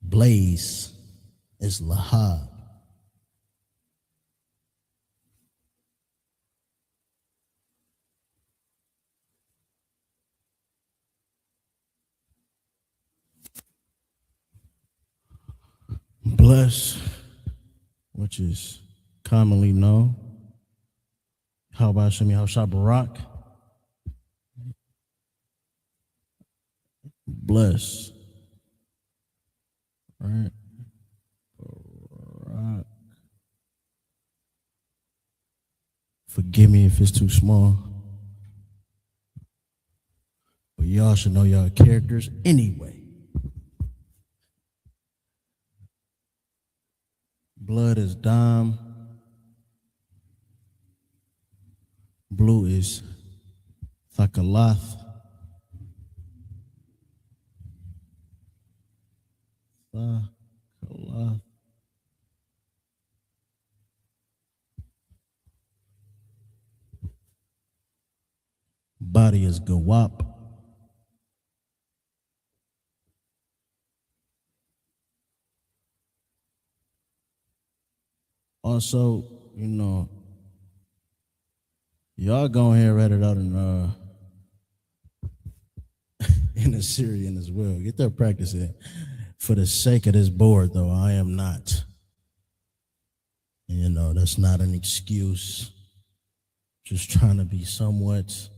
S5: Blaze is Lahab. Bless, which is commonly known. How about Shemi Barak? Bless. Right. Barak. Forgive me if it's too small. But y'all should know y'all characters anyway. Blood is Dom. Blue is Thakalath. Thakalath. Body is Gawap. Also, you know, y'all go ahead and write it out in Assyrian as well. Get that practice in. For the sake of this board, though, I am not. You know, that's not an excuse. Just trying to be somewhat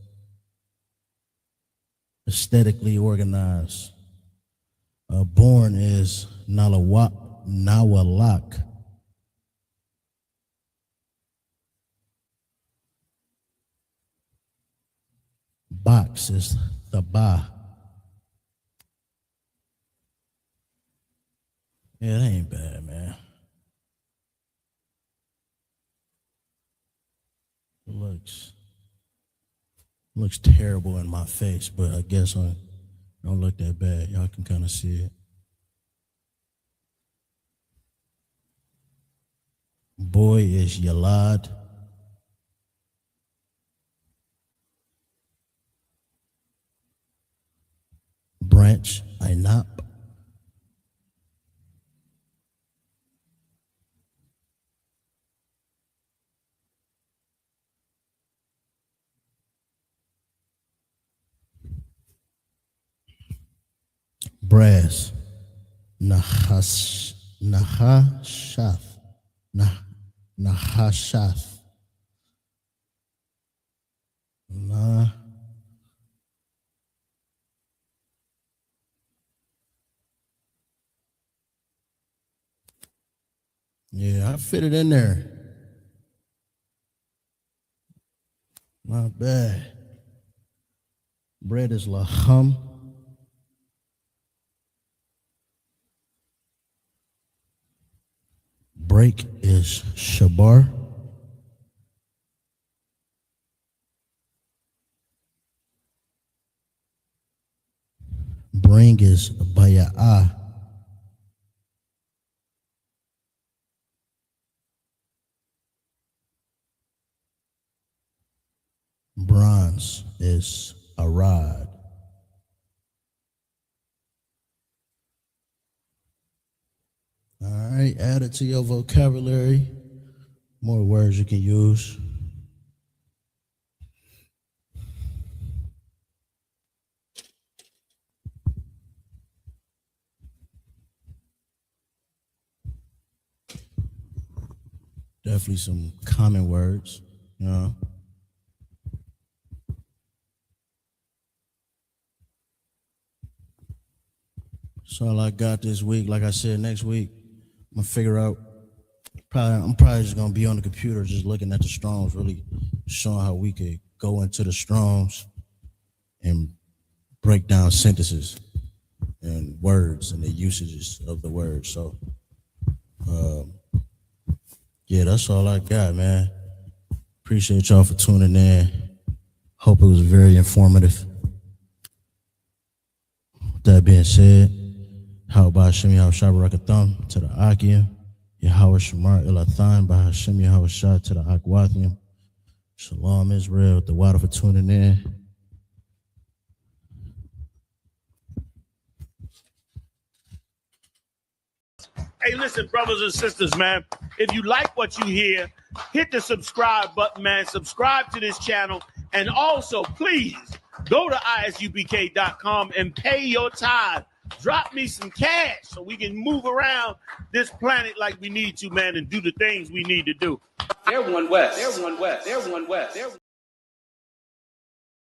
S5: aesthetically organized. Born is Nawalak. Box is the Ba. Yeah, that ain't bad, man. It looks terrible in my face, but I guess I don't look that bad. Y'all can kind of see it. Boy is Yalad. Branch Ainap. Brass Nahashath. Nahashath. Nah. Yeah, I fit it in there. Not bad. Bread is laham. Break is shabar. Bring is baya'ah. Bronze is arad. All right. right? Add it to your vocabulary. More words you can use. Definitely some common words, you know. That's all I got this week. Like I said, next week, I'm gonna figure out. I'm probably just gonna be on the computer, just looking at the Strongs, really showing how we could go into the Strongs and break down sentences and words and the usages of the words. So, yeah, that's all I got, man. Appreciate y'all for tuning in. Hope it was very informative. With that being said, how about Hashem Yahushua to the Akim, Yahweh Shamar Ilathan by Hashem Yahushua to the Akwathium. Shalom Israel, the water for tuning in.
S4: Hey, listen, brothers and sisters, man. If you like what you hear, hit the subscribe button, man. Subscribe to this channel. And also, please, go to isubk.com and pay your tithe. Drop me some cash so we can move around this planet like we need to, man, and do the things we need to do.
S9: They're one West. They're one West. They're one West.